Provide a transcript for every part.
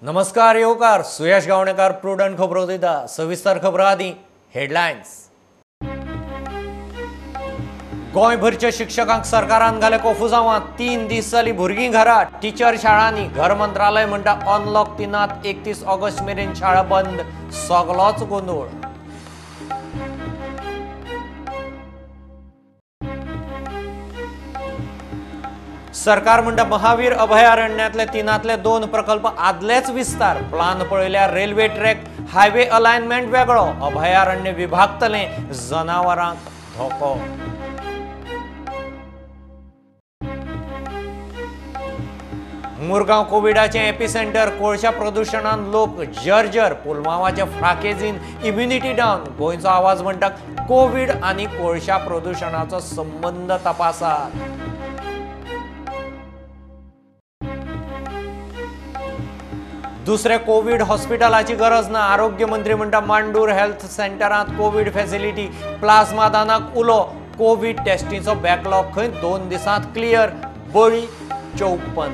नमस्कार येवकार सुयश गावणेकार प्रुडंट खबरो दिता सविस्तर खबरां आदी हेडलायन्स। गोंयभरच्या शिक्षकांक सरकारान घाले कोफुजावांत 3 दीस जाली भुरगीं घरा टीचर शाळांनी घर मंत्रालय म्हणटा अनलॉक 3 31 ऑगस्ट मेरेन शाळा बंद सगळोच गोंधळ। सरकार म्हणटा महावीर अभयारण्यातले 3तले 2 प्रकल्प आदलेच विस्तार प्लान पळयल्यार रेल्वे ट्रॅक हायवे अलायनमेंट वेगळो अभयारण्य विभागतले जनावरांक धोको। मुरगांव कोविडाचे एपिसेंटर कोळशा प्रदूषणान लोक जर्जर पुलवामाच्या फ्राकेझीन इम्युनिटी डावन गोंयचो आवाज म्हणटा कोविड आनी कोळशा प्रदूषणाचो संबंध तपासात। दुसरे कोविड हॉस्पिटलाची गरज ना आरोग्य मंत्री म्हणटा मांडूर हेल्थ सेंटरांत कोविड फॅसिलिटी प्लाझ्मा दानाक उलो कोविड टेस्टीचो बॅकलॉग खंय 2 दिसांत क्लियर बळी 54।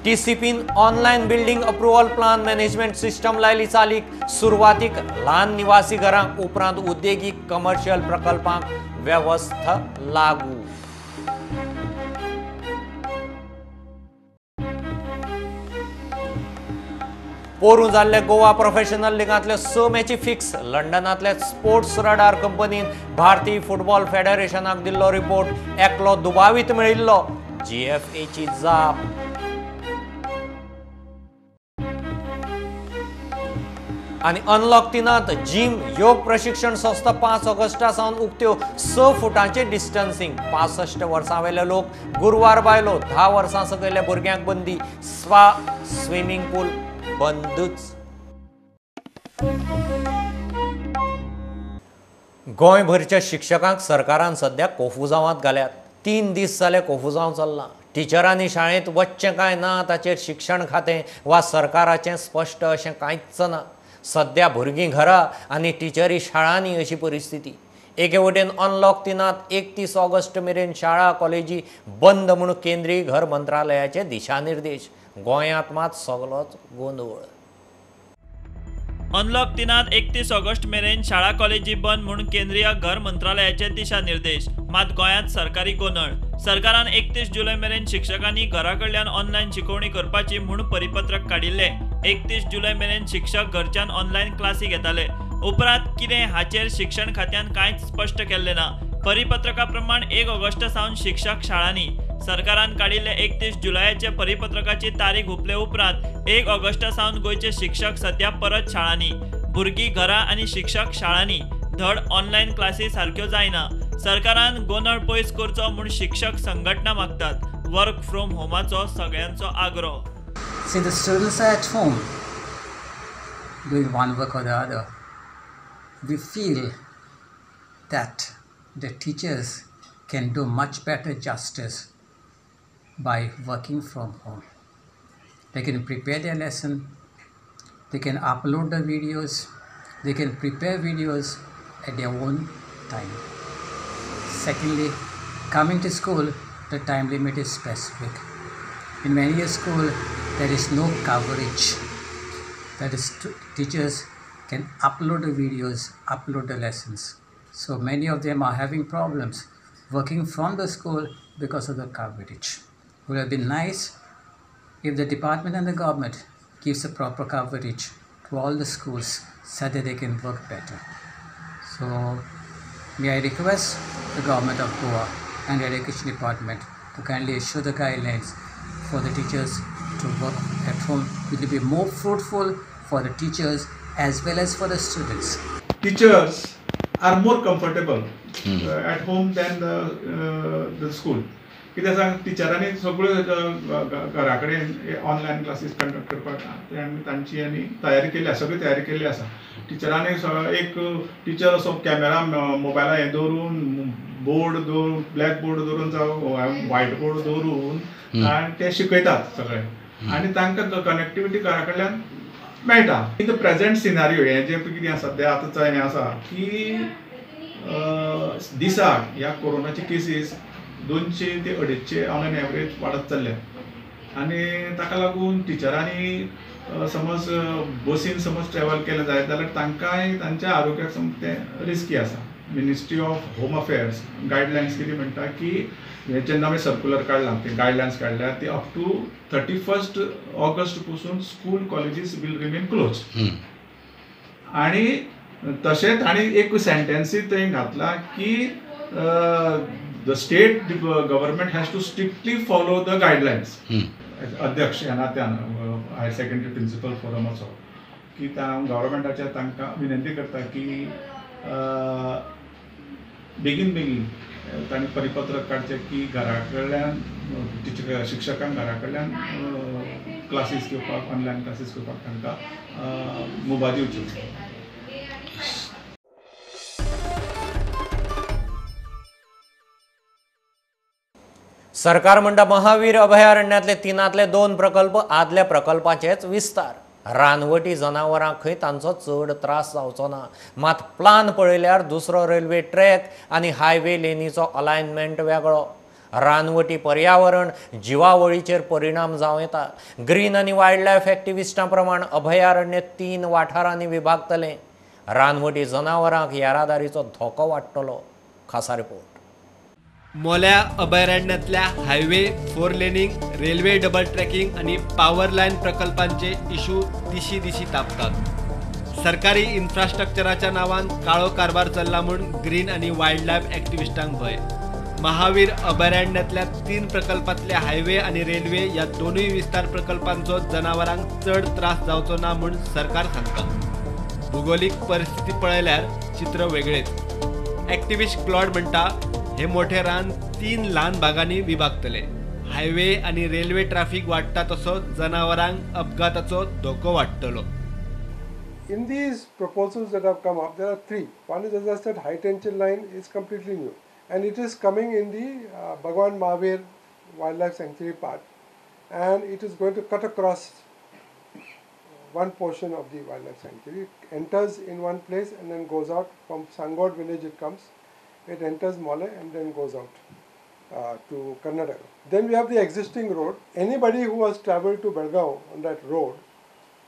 टीसीपीन online building approval plan management system लायली चालीक सुरवातीक ल्हान निवासी घरांक उपरांत उद्देगीक कमर्शियल प्रकल्पांक व्यवस्था लागू। पोरू जाल्ले गोवा प्रोफेशनल लिगांतले 6 मॅची फिक्स लंडनांतल्या स्पोर्ट्स रडार कंपनीन भारतीय फुटबॉल फेडरेशनाक दिल्लो रिपोर्ट एकलो दुबावीत मेळिल्लो जीएफएची जाप। आनी अनलॉक 3 जिम योग प्रशिक्षण संस्था 5 ऑगस्टा सावन उक्त्यो 6 फुटांचे डिस्टन्सिंग 65 वर्सां वेले लोक गुरुवार बायलो 10 वर्सां सकयल्या भुरग्यांक बंदी स्वा स्विमिंग पूल बंदूच। गोंयभरच्या शिक्षकांक सरकारान सध्या कोफुजावांत घाल्यात 3 दीस जाले कोफुजांव चल्लां टिचरांनी शाळेंत वचचें काय ना ताचेर शिक्षण खातें वा सरकाराचें स्पश्ट अशें कांयच ना। सध्या भुरगीं घरा आनी टिचरी शाळांनी अशी परिस्थिती। एके वटेन अनलॉक 3 31 ऑगस्ट मेरेन शाळा कॉलेजी बंद म्हणून केंद्रीय घर मंत्रालयाचे दिशानिर्देश गोंयांत मात सगळोच गोंधळ। अनलॉक 3 31 ऑगस्ट मेरेन शाळा कॉलेजी बंद म्हणून केंद्रीय घर मंत्रालयाचे दिशानिर्देश मात गोंयांत सरकारी गोंधळ। सरकारान 31 जुलय मेरेन शिक्षकांनी घरा कडल्यान ऑनलायन शिकोवणी करपाची म्हूण परिपत्रक काडिल्ले। 31 जुलय मेरेन शिक्षक घरच्यान ऑनलायन क्लासी घेताले उपरांत कितें हाचेर शिक्षण खात्यान कांयच स्पश्ट केल्ले ना। परिपत्रका प्रमाण 1 ऑगस्ट सावन शिक्षक शाळांनी सरकारान काडिल्ले 31 जुलयाचे परिपत्रकाची तारीख हुपले उपरांत 1 ऑगस्ट सावन गोंयचे शिक्षक सध्या परत शाळांनी भुरगीं घरा आनी शिक्षक शाळांनी धड ऑनलायन क्लासी सारक्यो जायना। सरकारान गोंधळ पयस करचो म्हूण शिक्षक संघटना मागतात। वर्क फ्रॉम होमाचो सगळ्यांचो आग्रो। See, the students are at home doing one work or the other. We feel that the teachers can do much better justice by working from home. They can prepare their lesson, they can upload the videos, they can prepare videos at their own time. Secondly, coming to school, the time limit is specific. In many schools, there is no coverage. That is, teachers can upload the videos, upload the lessons. So many of them are having problems working from the school because of the coverage. It would have been nice if the department and the government gives a proper coverage to all the schools so that they can work better. So may I request the government of Goa and the education department to kindly issue the guidelines for the teachers to work at home. It will be more fruitful for the teachers as well as for the students. Teachers are more comfortable at home than the school. कित्याक सांग टिचरांनी सगळ्यो घरा कडेन online classes conduct करपाक तांची आनी तयारी केल्ली आसा सगळी तयारी केल्ली आसा। टिचरांनी एक टिचर असो कॅमेरा मोबायला हें दवरून बोर्ड दवरून ब्लॅक बोर्ड दवरून जावं व्हायट बोर्ड दवरून आनी ते शिकयतात सगळे आनी तांकां कनेक्टिविटी घरा कडल्यान मेळटा। इन द प्रेजेंट सिनारियो हें जें कितें सद्या आतां हें आसा की दिसाक ह्या कोरोनाचे केसीस 200 ते 250 ऑन एन एवरेज वाडत चल्ल्या आनी ताका लागून टिचरांनी समज बसीन समज ट्रॅव्हल केलें जायत जाल्यार तांकांय तांच्या आरोग्याक तें रिस्की आसा. Ministry of home affairs guidelines कितें म्हणटा की जे नवे सर्क्युलर काडला ते गायडलायन्स काडल्या ते अप टू 31 ऑगस्ट पासून school colleges will remain close. आणि तशेंच ताणी एक सेंटेन्सीत थंय घातला की the state government has to strictly follow the guidelines. अध्यक्ष ह्या नात्यान हायर सेकंडरी प्रिंसिपल फोरम असो की गव्हर्नमेंटाच्या तांकां विनंती करता की बेगीन तांणी परिपत्रक काडचें की घरा कडल्यान शिक्षकांक घरा कडल्यान क्लासीस घेवपाक ऑनलायन क्लासीस घेवपाक तांकां मुभा दिवची. सरकार म्हणटा महावीर अभयारण्यातले 3 2 प्रकल्प आदल्या प्रकल्पाचेच विस्तार. रानवटी जनावरांक खंय तांचो चड त्रास जावचो ना. मात प्लान पळयल्यार दुसरो रेल्वे ट्रॅक आनी हायवे लेनीचो अलायनमेंट वेगळो. रानवटी पर्यावरण जिवावळीचेर परिणाम जावं येता. ग्रीन आनी वायल्ड लायफ एक्टिविस्टां प्रमाण अभयारण्य 3 वाठारांनी विभागतले. रानवटी जनावरांक येरादारीचो धोको वाडटलो. खासा रिपोर्ट. मोल्या अभयारण्यातल्या highway 4 laning, railway double tracking आणि पॉवर लाईन प्रकल्पांचे इशू दिशी तापतात. सरकारी इन्फ्रास्ट्रक्चराच्या नावान काळो कारभार चल्ला म्हणून ग्रीन आणि वायल्ड लायफ एक्टिविस्टांक भय. महावीर अभयारण्यातल्या 3 प्रकल्पातले हायवे आणि रेल्वे या दोनूय विस्तार प्रकल्पांचो जनावरांक चड त्रास जावचो ना म्हणून सरकार सांगता. भूगोलीक परिस्थिती पळयल्यार चित्र वेगळेच. एक्टिविस्ट क्लॉड म्हणटा हे मोठे रान 3 ल्हान भागांनी विभागतले. हायवे आणि रेल्वे ट्रॅफिक वाडटा तसो जनावरांक अपघाताचो धोको वाडटलो. In these proposals that have come up, there are 3. One is, as I said, high tension line is completely new, and it is coming in the Bhagwan Mahavir Wildlife Sanctuary part, and it is going to cut across one portion of the wildlife sanctuary. It enters in one place and then goes out from Sangod village. It comes. It enters Mole and then goes out to Karnataka. Then we have the existing road. Anybody who has travelled to Belgaum on that road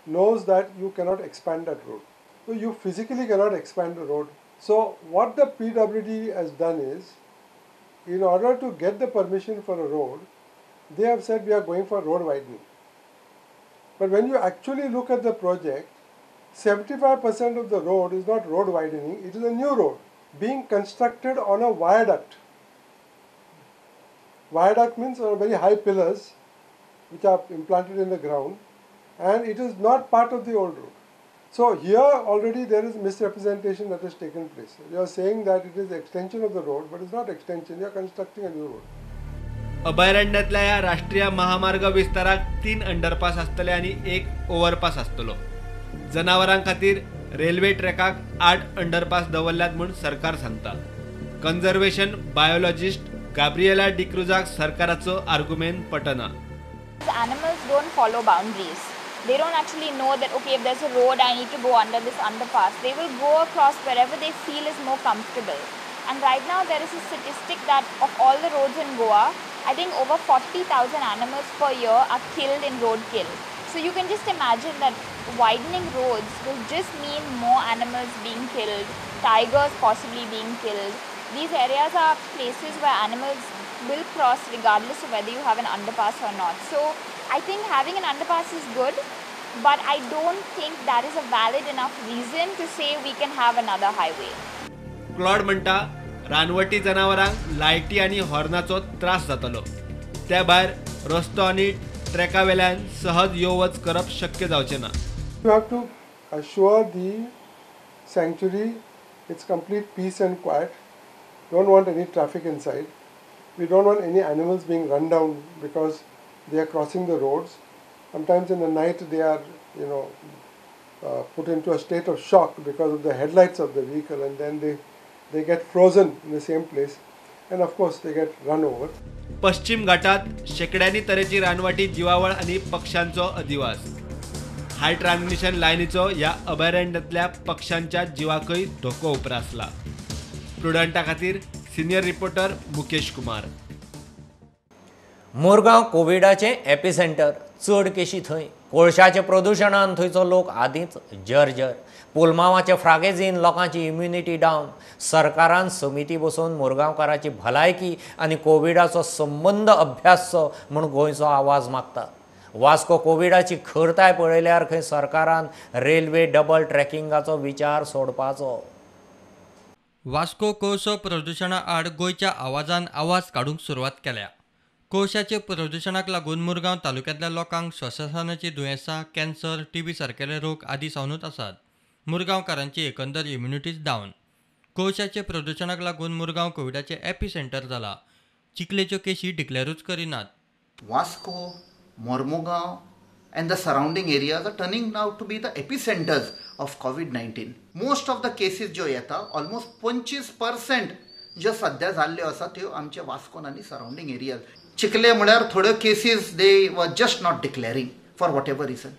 knows that you cannot expand that road. So you physically cannot expand the road. So what the PWD has done is, in order to get the permission for a road, they have said we are going for road widening. But when you actually look at the project, 75% of the road is not road widening, it is a new road being constructed on a viaduct. Viaduct means very high pillars which are implanted in the ground, and it is not part of the old road. So here already there is misrepresentation that has taken place. You are saying that it is extension of the road, but it's not extension, you are constructing a new road. अभयारण्यातल्या या राष्ट्रीय महामार्ग विस्ताराक 3 underpass असतले आणि 1 ओव्हरपास असतलो. जनावरां खातीर railway ट्रॅकाक 8 underpass दवरल्यात म्हणून सरकार सांगता. कन्झर्वेशन बायोलॉजिस्ट गाब्रिएला डिक्रुजाक सरकाराचो argument Patna. Animals don't follow boundaries. They don't actually know that, okay, if there's a road, I need to go under this underpass. They will go across wherever they feel is more comfortable. And right now there is a statistic that of all the roads in Goa, I think over 40,000 animals per year are killed in roadkill. So you can just imagine that widening roads will just mean more animals being killed, tigers possibly being killed. These areas are places where animals will cross regardless of whether you have an underpass or not. So I think having an underpass is good, but I don't think that is a valid enough reason to say we can have another highway. Claude म्हणटा रानवटी जनावरांक लायटी आणि हॉर्नाचो त्रास जातलो. त्या भायर रस्तो आणि ट्रॅकावेल्यान सहज यो वच करप शक्य जावचें ना. You have to assure the sanctuary it's complete peace and quiet. Don't want any traffic inside. We don't want any animals being run down because they are crossing the roads. Sometimes in the night they are, put into a state of shock because of the headlights of the vehicle, and then they get frozen in the same place, and of course they get run over. पश्चिम घाटात शेकड्यांनी तरेची रानवाटी जिवावळ आणि पक्ष्यांचो अधिवास. हाय transmission लायनीचो या अभयारण्यातल्या पक्ष्यांच्या जिवाकय धोको उप्रासला. प्रुडंटा खातीर सिनियर रिपोर्टर मुकेश कुमार. मुरगांव कोविडाचें एपिसेंटर, चड केशी थंय. कोळशाचे प्रदुशणान थंयचो लोक आदींच जर्जर. पुलवामाचे फ्रागेझीन लोकांची इम्युनिटी डावन. सरकारान समिती बसोवन मुरगांवकाराची भलायकी आनी कोविडाचो संबंद अभ्यासचो म्हूण गोंयचो आवाज मागता. वास्को कोविडाची खरताय पळयल्यार खंय सरकारान रेल्वे डबल ट्रॅकिंगाचो विचार सोडपाचो. वास्को कोळसो प्रदूषणा आड गोंयच्या आवाजान आवाज काडूंक सुरवात केल्या. कोळशाचे प्रदूषणाक लागून मुरगांव तालुक्यांतल्या लोकांक श्वसनाची दुयेंसां, कॅन्सर, टीबी सारकेले रोग आदी सावनूच आसात. मुरगांवकारांची एकंदर इम्युनिटीज डावन. कोळशाचे प्रदूषणाक लागून मुरगांव कोविडाचे एपिसेंटर जाला. चिखलेच्यो केशी डिक्लेरूच करिनात. Vasco, Mormugao and the surrounding areas are turning now to be the epicenters of COVID-19. Most of the cases ज्यो येता almost 25% ज्यो सध्या जाल्ल्यो आसा त्यो आमचे वास्कोन आनी सराउंडिंग एरियाज. चिखले म्हळ्यार थोड्यो cases they were just not declaring for whatever reason.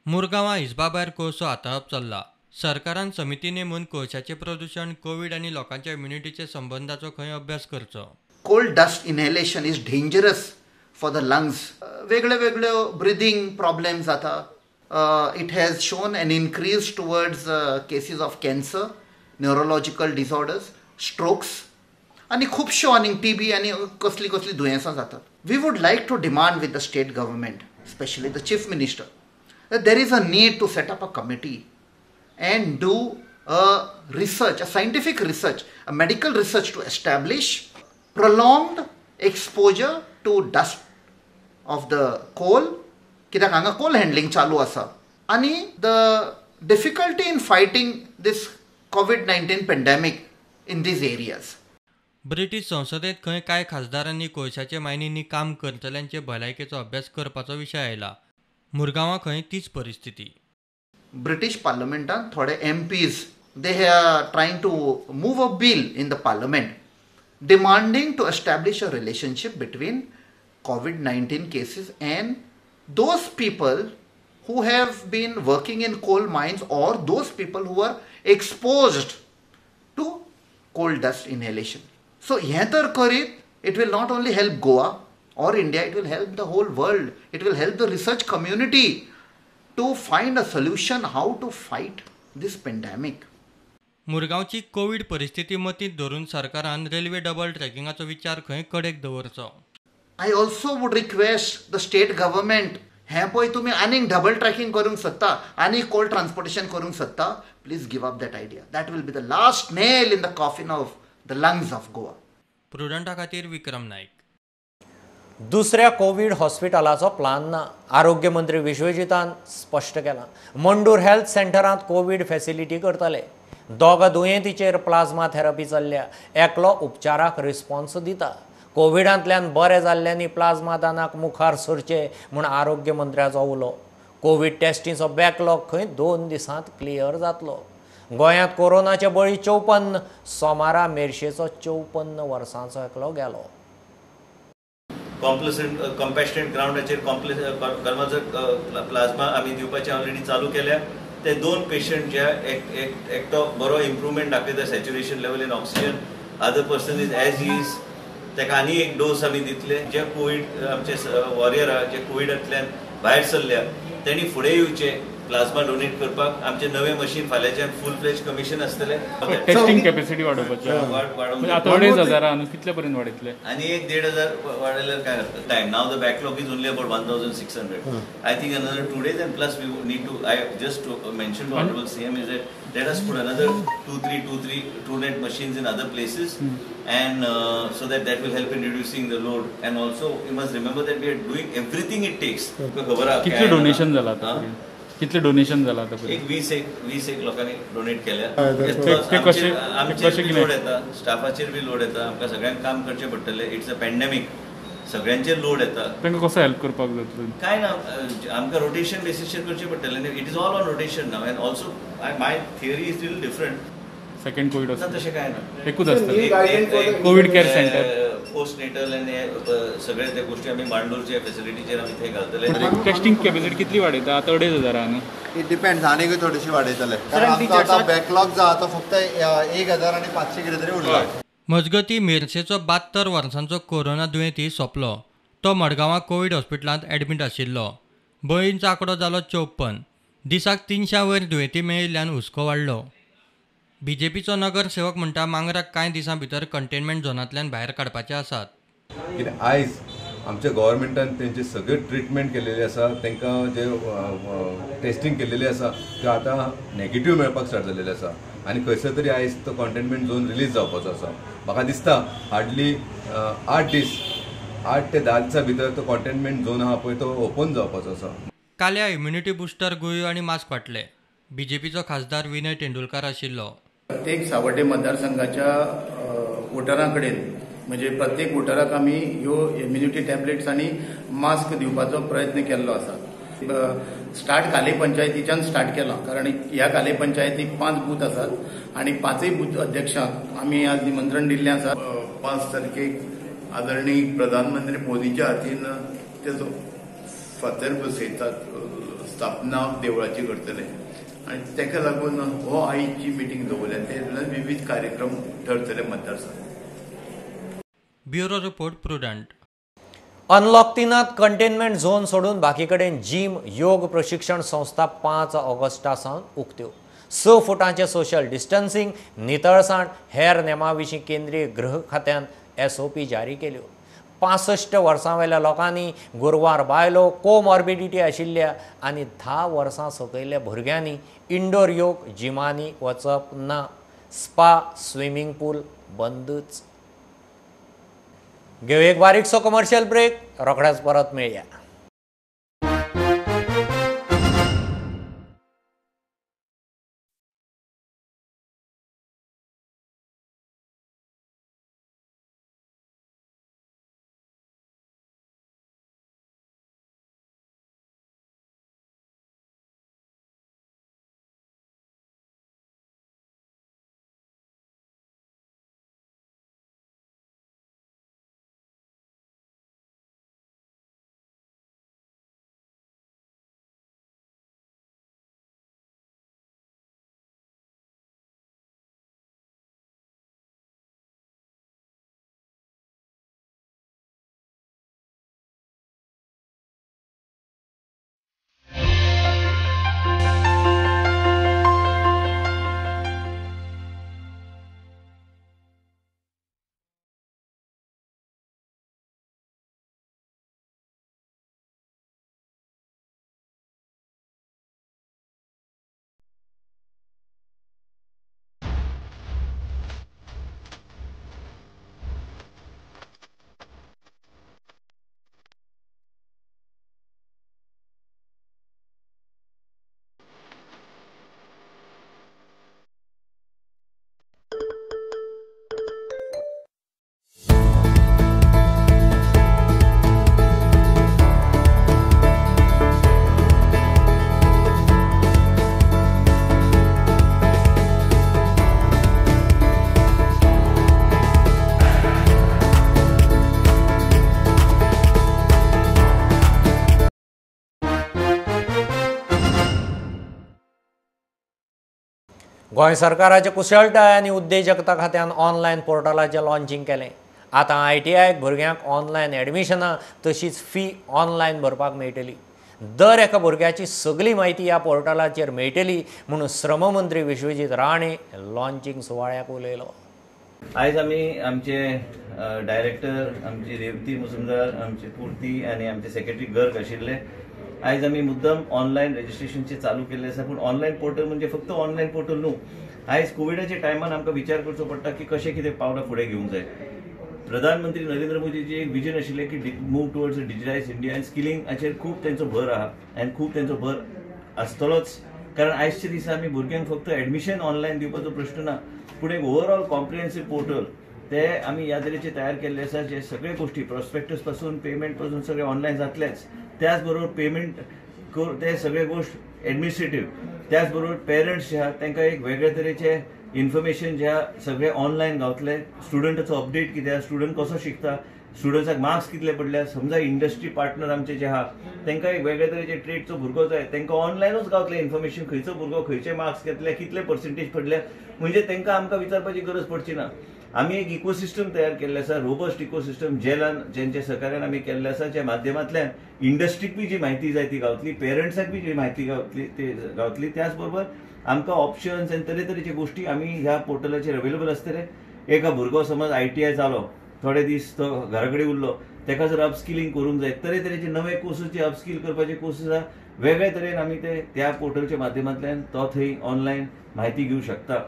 मुरगांवां हिसबा भायर कोळसो आताळप चल्ला. सरकारान समिती नेमून कोळशाचें प्रदूषण, कोविड आनी लोकांच्या इम्युनिटीचे संबंदाचो खंय अभ्यास करचो. Coal dust inhalation is dangerous for the lungs. वेगळ्यो breathing problems जाता. It has shown an increase towards cases of cancer, neurological disorders, strokes आणि खुबश्यो आनी TB आनी कसली दुयेंसां जातात. We would like to demand with the state government, especially the chief minister, that there is a need to set up a committee and do a research, a scientific research, a medical research to establish prolonged exposure to dust of the coal, कित्याक हांगा coal handling चालू आसा, आनी the difficulty in fighting this COVID-19 pandemic in these areas. British संसदेत खंय कांय खासदारांनी कोळशाचे मायनींनी काम करतल्यांचे भलायकेचो अभ्यास करपाचो विशय आयला. मुरगांवां खंय तीच परिस्थिती. British Parliamentan थोडे MPs, they are trying to move a bill in the Parliament demanding to establish a relationship between COVID-19 cases and those people who have been working in coal mines or those people who are exposed to coal dust inhalation. So हे तर करीत, it will not only help Goa or India, it will help the whole world. It will help the research community to find a solution how to fight this pandemic. मुरगांवची covid परिस्थिती मतींत धरून सरकारान railway double ट्रॅकिंगाचो विचार खंय कडेक दवरचो. I also would request the state government, हे पळय तुमी आनीक डबल ट्रॅकिंग करूंक सोदता, आनीक कोल्ड ट्रान्सपोर्टेशन करूंक सोदता, please give up that idea. That will be the last nail in the coffin of the lungs of Goa. प्रुडंटा खातीर विक्रम नाईक. दुसऱ्या कोविड हॉस्पिटलाचो प्लान ना. आरोग्य मंत्री विश्वजितान स्पश्ट केलां. मंडूर हेल्थ सेंटरांत कोविड फॅसिलिटी करतले. दोगा दुयेंतीचेर प्लाझ्मा थेरपी चल्ल्या. एकलो उपचाराक रिस्पॉन्स दिता. कोविडांतल्यान बरे जाल्ल्यांनी प्लाझ्मा दानाक मुखार सरचे म्हूण आरोग्य मंत्र्याचो उलो. कोविड टेस्टीचो बॅकलॉग खंय 2 दिसांत क्लियर जातलो. गोंयांत कोरोनाचे बळी 54. सोमारा मेर्शेचो 54 वर्सांचो एकलो गेलो. कॉम्पॅशनेट ग्राउंडाचेर कर्माचो प्लाझ्मा आमी दिवपाचें ऑलरेडी चालू केल्या. ते 2 पेशंट जे एकटो बरो इम्प्रुवमेंट दाखयता saturation level in oxygen, other person is as is, ताका आनी एक डोस आमी दितले. जे कोविड आमचे वॉरियर आहा जे कोविडांतल्यान भायर सरल्या तेणी फुडें येवचे प्लाझ्मा डोनेट करपाक. आमचे नवे मशीन फाल्यांच्यान फूल फ्लेज कमिशन आसतले. टेस्टिंग कॅपॅसिटी वाडोवपाची आतां 2,500 कितले पर्यंत वाडयतले? आनी एक 1,500 वाडयल्यार काय time. Now the backlog is only about 1,600. I think another 2 days and plus we need to, I just mentioned to Honorable CM is that let us put another 2-3 TrueNet machines in other places and so that will help in reducing the load. And also you must remember that we are doing everything it takes. कितले donation जाला आता? कितले donation जाला आता? एक 20 लोकांनी donate केल्या. कशें लोड येता, स्टाफाचेर बी लोड येता, आमकां सगळ्यांक काम करचें पडटलें. इट्स अ पॅन्डेमीक, सगळ्यांचेर लोड येता. तांकां कसो हेल्प करपाक जातलो? काय ना, आमकां रोटेशन बेसिसचेर करचें पडटलें. It is all on rotation now. And also my theory is little different. Second covid ना तशें काय ना, एकूच आसता covid care centre. Post natal आनी सगळे त्या गोष्टी आमी मांडूरचे फॅसिलिटीचेर आमी थंय घालतले. टेस्टिंग कॅपॅसिटी कितली वाडयता? आतां 2,500. इट डिपेंड्स, आनीकूय थोडीशी वाडयतले. आमचो आतां बॅकलॉग जो आहा तो फक्त 1,500 कितें तरी उरला. मजगतीं मेर्शेचो 72 वर्सांचो कोरोना दुयेंती सोंपलो. तो मडगांवां कोवीड हॉस्पिटलांत एडमीट आशिल्लो. बळींचो आंकडो जालो 54. दिसाक 300 वयर दुयेंती मेळिल्ल्यान हुस्को वाडलो. बीजेपीचो नगरसेवक म्हणटा मांगराक कांय दिसां भितर कंटेनमेंट झोनांतल्यान भायर काडपाचे आसात. कित्याक आयज आमच्या गव्हर्मेंटान तेंचे सगळे ट्रिटमेंट केलेली आसा, तांकां जे टेस्टिंग केलेली आसा ते आतां नेगेटिव्ह मेळपाक स्टार्ट जालेले आसा आनी खंयसर तरी आयज तो कंटेनमेंट झोन रिलीज जावपाचो आसा. म्हाका दिसता हार्डली 8 ते 10 दिसां भितर तो कंटेनमेंट झोन आहा पळय तो ओपन जावपाचो आसा. काल्या इम्युनिटी बुस्टर गुळयो आनी मास्क वाटले. बीजेपीचो खासदार विनय तेंडुलकार आशिल्लो. प्रत्येक सावड्डे मतदारसंघाच्या वोटरां कडेन म्हणजे प्रत्येक वोटराक आमी ह्यो इम्युनिटी टॅबलेट्स आनी मास्क दिवपाचो प्रयत्न केल्लो आसा. स्टार्ट काले पंचायतीच्यान स्टार्ट केला, कारण ह्या काले पंचायतीक 5 बूथ आसात आनी 5 बूथ अध्यक्षांक आमी आज निमंत्रण दिल्लें आसा. 5 तारखेक आदरणीय प्रधानमंत्री मोदीच्या हातीन तेजो फातर बसयतात, स्थापना देवळाची करतले आनी तेका लागून हो आयची मिटींग दवरल्या. ते विविध कार्यक्रम ठरतले मतदारसंघात. Bureau report Prudent. अनलॉक 3त कंटेनमेंट झोन सोडून बाकी कडेन जिम, योग प्रशिक्षण संस्था 5 ऑगस्टा सावन उक्त्यो. 6 फुटांचे सोशल डिस्टन्सिंग, नितळसाण हेर नेमां विशीं केंद्रीय गृह खात्यान SOP जारी केल्यो. 65 वर्सां वयल्या लोकांनी, गुरवार बायलो, कोमॉर्बिडिटी आशिल्ल्या आनी 10 वर्सां सकयल्या भुरग्यांनी इंडोर योग जिमांनी वचप ना. स्पा, स्विमींग पूल बंदच. घेऊ एक बारीकसो कमर्शियल ब्रेक, रोखडेच परत मेळया. गोंय सरकाराचे कुशळटाय आनी उद्देजकता खात्यान ऑनलायन पोर्टलाचें लॉन्चिंग केलें. आतां ITIक भुरग्यांक ऑनलायन एडमिशनां तशीच फी ऑनलायन भरपाक मेळटली. दर एका भुरग्याची सगळी म्हायती ह्या पोर्टलाचेर मेळटली म्हणून श्रम मंत्री विश्वजीत राणे लॉन्चिंग सुवाळ्याक उलयलो. आयज आमी आमचे डायरेक्टर, आमची रेवती मुजुमदार, आमची पुर्ती आनी आमचे सेक्रेटरी गर्ग आशिल्ले. आयज आमी मुद्दम ऑनलायन रजिस्ट्रेशनचे चालू केल्ले आसा. पूण ऑनलायन पोर्टल म्हणजे फक्त ऑनलायन पोर्टल न्हू. आयज कोविडाच्या टायमान आमकां विचार करचो पडटा की कशें कितें पावलां फुडें घेवंक जाय. प्रधानमंत्री नरेंद्र मोदीचे एक विजन आशिल्लें की मूव टुवर्ड्स डिजिटायज इंडिया आनी स्किलिंगाचेर खूब तेंचो भर आहा आनी खूब तेंचो भर आसतलोच. कारण आयजच्या दिसा आमी भुरग्यांक फक्त एडमिशन ऑनलायन दिवपाचो प्रश्न ना, पूण एक ओवरऑल कॉम्प्रिहेन्सीव पोर्टल ते आमी ह्या तरेचे तयार केल्ले आसा जे सगळे गोष्टी प्रॉस्पेक्टस पासून पेमेंट पासून सगळे ऑनलायन जातलेच. त्याच बरोबर पेमेंट ते सगळे गोष्ट एडमिनिस्ट्रेटीव, त्याच बरोबर पेरंट्स जे आहा तांकां एक वेगळे तरेचे इन्फॉर्मेशन जे आहा सगळे ऑनलायन गावतले. स्टुडंटाचो अपडेट कितें आहा, स्टुडंट कसो शिकता, स्टुडंट्साक मार्क्स कितले पडल्या, समजा इंडस्ट्री पार्टनर आमचे जे आहा तांकां एक वेगळे तरेचे ट्रेडचो भुरगो जाय तांकां ऑनलायनूच गावतले इन्फॉर्मेशन, खंयचो भुरगो खंयचे मार्क्स घेतले, कितले पर्सेंटेज पडले, म्हणजे तांकां आमकां विचारपाची गरज पडची ना. आमी एक इकोसिस्टम तयार केल्लें आसा, रोबस्ट इकोसिस्टम जेंच्या सहकार्यान आमी केल्लें आसा, ज्या माध्यमांतल्यान इंडस्ट्रीक बी जी म्हायती जाय ती गावतली, पेरंट्साक बी जी म्हायती गावतली, त्याच बरोबर आमकां ऑप्शन्स आनी तरेतरेचे गोश्टी आमी ह्या पोर्टलाचेर अवेलेबल आसतले. एका भुरगो समज ITI जालो, थोडे दीस तो घरा कडेन उरलो, ताका जर अपस्किलिंग करूंक जाय, तरेतरेचे नवे कोर्सीस जे अपस्किल करपाचे कोर्सीस आसा, वेगळ्या तरेन आमी ते त्या पोर्टलच्या माध्यमांतल्यान तो थंय ऑनलायन म्हायती घेवंक शकता.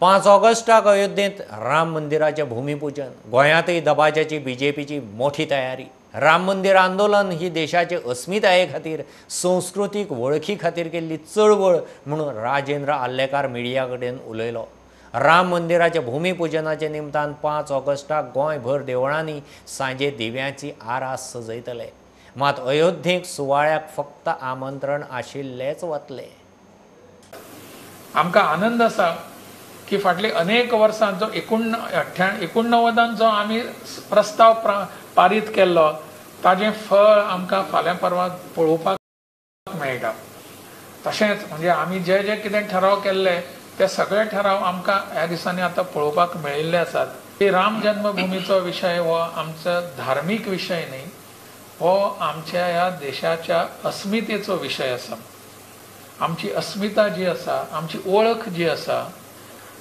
5 ऑगस्टाक अयोध्येत राम मंदिराचे भूमिपूजन. गोंयांतय दबाजाची BJPची मोठी तयारी. राम मंदिर आंदोलन ही देशाचे अस्मिताये खातीर, संस्कृतीक वळखी खातीर केल्ली चळवळ म्हणून राजेंद्र आल्लेकार मिडिया कडेन उलयलो. राम मंदिराच्या भूमिपूजनाचे निमतान 5 ऑगस्टाक गोंयभर देवळांनी सांजे दिव्यांची आरास सजयतले. मात अयोध्येक सुवाळ्याक फक्त आमंत्रण आशिल्लेच वतले. आमकां आनंद आसा की फाटली अनेक वर्सां जो 89 जो आमी प्रस्ताव पारीत केल्लो, ताजें फळ आमकां फाल्यां परवां पळोवपाक मेळटा. तशेंच म्हणजे आमी जे जे कितें ठराव केल्ले ते सगळे ठराव आमकां ह्या दिसांनी आतां पळोवपाक मेळिल्ले आसात. राम जन्मभुमीचो विशय हो आमचो धार्मीक विशय न्ही, हो आमच्या ह्या देशाच्या अस्मितेचो विशय आसा. आमची अस्मिता जी आसा, आमची ओळख जी आसा,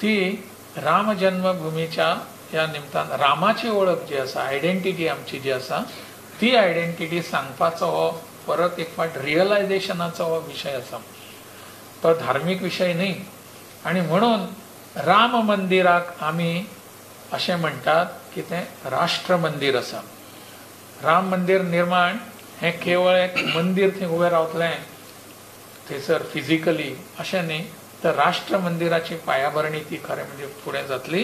ती राम जन्मभूमीच्या ह्या निमतान रामाची ओळख जी आसा, आयडेंटिटी आमची जी आसा, ती आयडेंटिटी सांगपाचो हो परत एक फावट रियलायझेशनाचो हो विशय आसा. तो धार्मीक विशय न्ही. आणि म्हणून राम मंदिराक आमी अशें म्हणटात की तें राष्ट्र मंदिर आसा. राम मंदिर निर्माण हें केवळ एक मंदिर थंय उबें रावतलें थंयसर फिजिकली अशें न्ही, तर राष्ट्र मंदिराची पायाभरणी ती खरें म्हणजे फुडें जातली.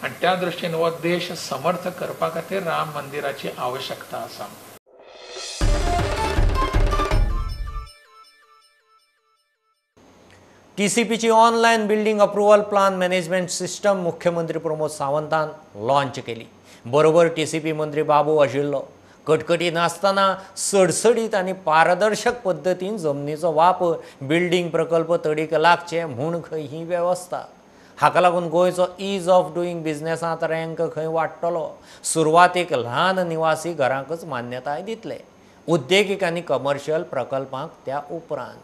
आणि त्या दृश्टीन हो देश समर्थ करपा खातीर राम मंदिराची आवश्यकता आसा. TCPची online building approval plan management system मुख्यमंत्री प्रमोद सावंतान लॉन्च केली. बरोबर TCP मंत्री बाबू आशिल्लो. कटकटी नासतना सडसडीत आनी पारदर्शक पद्दतीन जमनीचो वापर, बिल्डिंग प्रकल्प तडीक लागचे म्हूण खंय ही वेवस्था. हाका लागून गोंयचो ईज ऑफ डुईंग बिझनेसांत रँक खंय वाडटलो. सुरवातेक ल्हान निवासी घरांकच मान्यताय दितले, उद्देगीक आनी कमर्शियल प्रकल्पांक त्या उपरांत.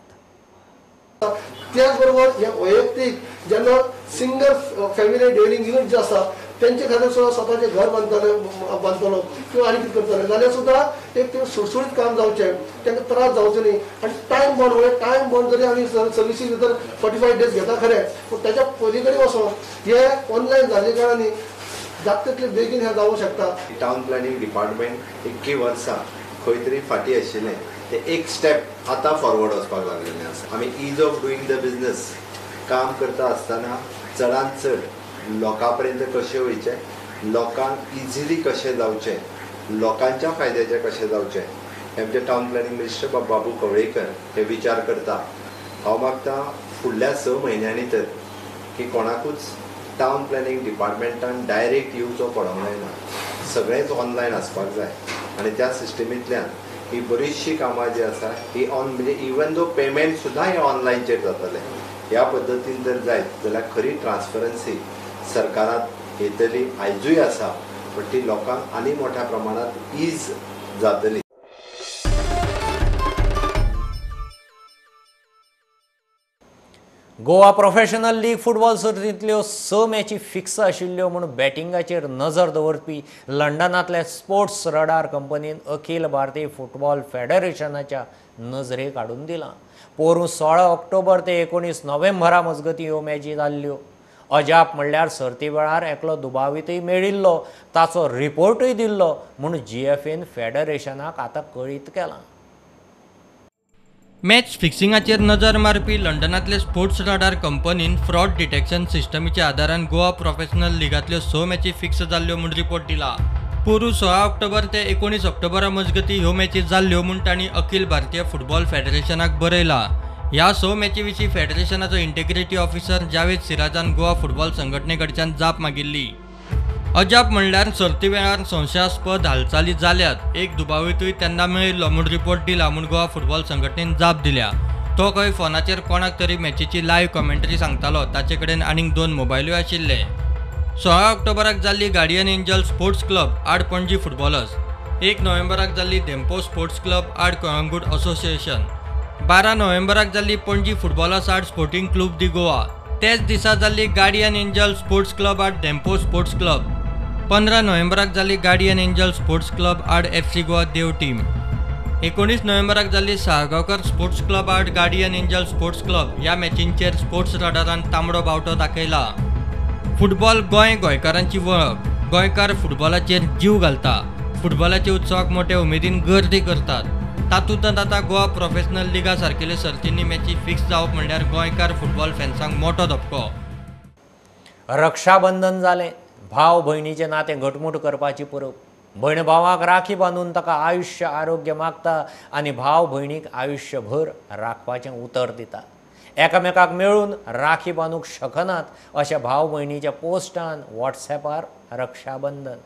त्याच बरोबर हे वैयक्तीक जेन्ना सिंगल फॅमिली डेलिंग युनिट जे आसा त्यांचे खातीर सुद्दां स्वताचें घर बांदतलो किंवा आनी कितें करतले जाल्यार सुद्दां एक सुटसुटीत काम जावचें, तांकां त्रास जावचो न्ही. आनी टायम बॉन्ड म्हणजे टायम बॉन्ड जरी आमी सर्विसीस भितर 45 डेज घेता खरें, पूण त्याच्या पयलीं कडेन वचोन हे ऑनलायन जाल्ले कारणान जाता तितले बेगीन हें जावंक शकता. टावन प्लॅनिंग डिपार्टमेंट इतकी वर्सां खंय तरी फाटीं आशिल्लें ते एक स्टेप आतां फॉरवर्ड वचपाक लागलेलें आसा. आमी ईज ऑफ डुईंग द बिझनेस काम करता आसतना चडांत चड लोकां पर्यंत कशें वयचें, लोकांक इजिली कशें जावचें, लोकांच्या फायद्याचें कशें जावचें, हे आमचे टावन प्लॅनिंग मिनिस्टर बाबू कवळेकर हे विचार करता. हांव मागतां फुडल्या 6 म्हयन्यांनी तर की कोणाकूच टावन प्लॅनिंग डिपार्टमेंटान डायरेक्ट येवचो पडोंक जायना, सगळेंच ऑनलायन आसपाक जाय. आनी त्या सिस्टमींतल्यान ही बरीचशी कामां जी आसा ही म्हणजे इवन दो पेमेंट सुद्दां हे ऑनलायनचेर जातलें. ह्या पद्दतीन जर जायत जाल्यार खरी ट्रान्सपरन्सी सरकारांत येतली, आयजूय आसा, पण ती लोकांक आनी मोठ्या प्रमाणात ईज जातली. गोवा प्रोफेशनल लीग फुटबॉल सर्तींतल्यो 6 मॅची फिक्स आशिल्ल्यो म्हूण बॅटिंगाचेर नजर दवरपी लंडनांतल्या स्पोर्ट्स रडार कंपनीन अखिल भारतीय फुटबॉल फेडरेशनाच्या नजरेक हाडून दिलां. पोरूं 16 ऑक्टोबर ते 19 नोव्हेंबरा मजगतीं ह्यो मॅची जाल्ल्यो. अजाप म्हणल्यार सर्ती वेळार एकलो दुबावितय मेळिल्लो, ताचो रिपोर्टूय दिल्लो म्हूण GFAन फेडरेशनाक आतां कळीत केलां. मॅच फिक्सिंगाचेर नजर मारपी लंडनांतले स्पोर्ट्स रडार कंपनीन फ्रॉड डिटेक्शन सिस्टमीच्या आदारान गोवा प्रोफेशनल लिगांतल्यो 6 मॅची फिक्स जाल्ल्यो म्हूण रिपोर्ट दिला. पोरूं 16 ऑक्टोबर ते 19 ऑक्टोबरा मजगतीं ह्यो मॅची जाल्ल्यो म्हूण तांणी अखिल भारतीय फुटबॉल फेडरेशनाक बरयला. ह्या 6 मॅची विशीं फेडरेशनाचो इंटेग्रिटी ऑफिसर जावेद सिराजान गोवा फुटबॉल संघटने कडच्यान जाप मागिल्ली. अजाप म्हणल्यार सर्ती वेळार संशयास्पद हालचाली जाल्यात, एक दुबावितूय तेन्ना मेळिल्लो म्हूण रिपोर्ट दिला म्हूण गोवा फुटबॉल संघटनेन जाप दिल्या. तो खंय फोनाचेर कोणाक तरी मॅचीची लायव्ह कॉमेंट्री सांगतालो, ताचे कडेन आनीक 2 मोबायलूय आशिल्ले. 16 ऑक्टोबराक जाल्ली गार्डियन एंजल स्पोर्ट्स क्लब आड पणजी फुटबॉलर्स, 1 नोव्हेंबराक जाल्ली डेम्पो स्पोर्ट्स क्लब आड कोळंगूट असोसिएशन, 12 नोव्हेंबराक जाल्ली पणजी फुटबॉलर्स आड स्पोर्टिंग क्लब दी गोवा, तेच दिसा जाल्ली गार्डियन एंजल स्पोर्ट्स क्लब आड डेम्पो स्पोर्ट्स क्लब, 15 नोव्हेंबराक जाल्ली गार्डियन एंजल स्पोर्ट्स क्लब आड FC गोवा देव टीम, 19 नोव्हेंबराक जाल्ली साळगांवकर स्पोर्ट्स क्लब आड गार्डियन एंजल स्पोर्ट्स क्लब. ह्या मॅचींचेर स्पोर्ट्स रडारान तांबडो बावटो दाखयला. फुटबॉल गोंय गोंयकारांची वळख. गोंयकार फुटबॉलाचेर जीव घालता. फुटबॉलाच्या उत्सवाक मोठ्या उमेदीन गर्दी करतात. तातूंत आतां गोवा प्रोफेशनल लिगा सारकेल्यो सर्तींनी मॅची फिक्स जावप म्हणल्यार गोंयकार फुटबॉल फॅन्सांक मोठो धपको. रक्षाबंधन जालें. भाव भयणीचें नातें घटमूट करपाची परब. भयण भावाक राखी बांदून ताका आयुश्य आरोग्य मागता आनी भाव भयणीक आयुश्यभर राखपाचें उतर दिता. एकामेकाक मेळून राखी बांदूंक शकनात अशें भाव भयणीच्या पोस्टान वॉट्सॅपार रक्षाबंधन.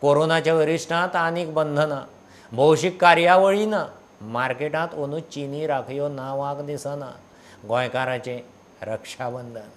कोरोनाच्या वरिश्टांत आनीक बंधनां. भौशीक कार्यावळी ना. मार्केटांत अंदू चिनी राखयो नांवाक दिसना. गोंयकाराचें रक्षाबंधन.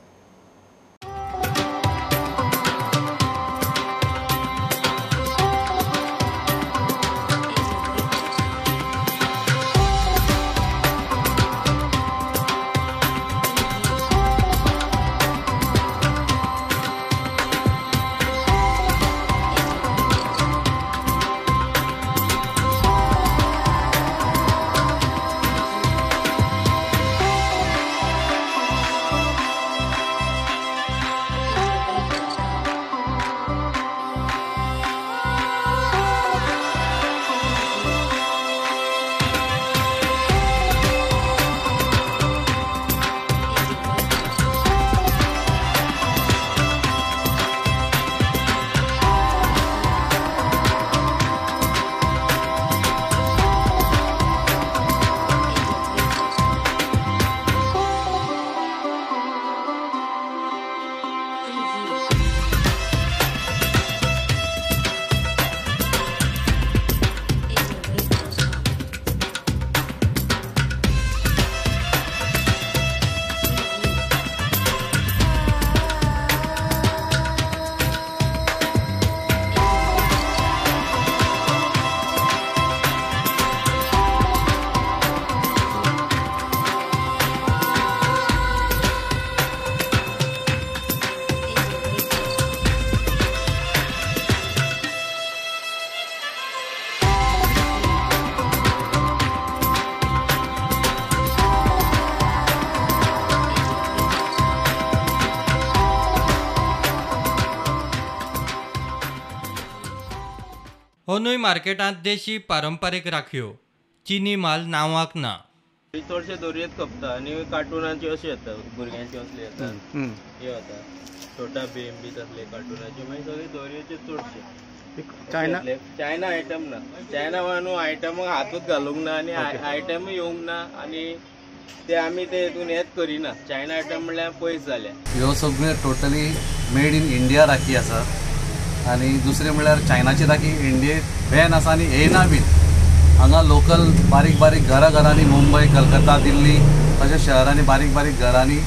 अंदूय मार्केटांत देशी पारंपारीक राखयो. चिनी माल नांवाक ना. चडशे दोरयेत खपता आनी कार्टुनाच्यो अश्यो येता भुरग्यांच्यो असले येता हे जाता छोटा भीम बी तसले कार्टुनाचे मागीर सगळे दोरयेचे चडशे चायना आयटम ना. चायना न्हू आयटमाक हातूच घालूंक ना आनी आयटमूय येवंक ना आनी ते आमी ते हितून हेच करिना. चायना आयटम म्हणल्यार पयस जाल्या. ह्यो सगळ्यो totally made in India rakhi आसा आनी दुसरें म्हणल्यार चायनाची राखी इंडियेक बॅन आसा आनी येयना बीन. हांगा लोकल बारीक बारीक घरांनी मुंबय कलकत्ता दिल्ली अशा शहरांनी बारीक बारीक घरांनी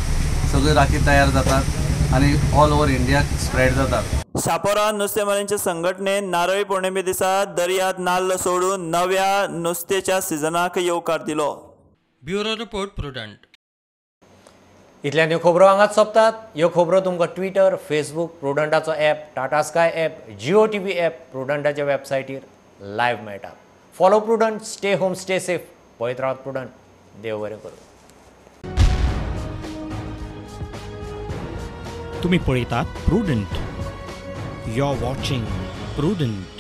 सगळ्यो राखी तयार जातात आनी ऑल ओवर इंडियाक स्प्रेड जातात. शापोरा नुस्तेमारींचे संघटनेन नारळी पौर्णिमे दिसा दर्यांत नाल्ल सोडून नव्या नुस्त्याच्या सिजनाक येवकार दिलो. Bureau report Prudent. इतल्यान ह्यो खबरो हांगाच सोंपतात. ह्यो खबरो तुमकां ट्विटर, फेसबूक, प्रुडंटाचो app, Tata sky app, Jio TV app, प्रुडंटाच्या वेबसायटीर लायव्ह मेळटा. Follow Prudent. Stay home, stay safe. पळयत रावत प्रुडंट. देव बरें करूं. तुम्ही पळयतात Prudent. You are watching prudent.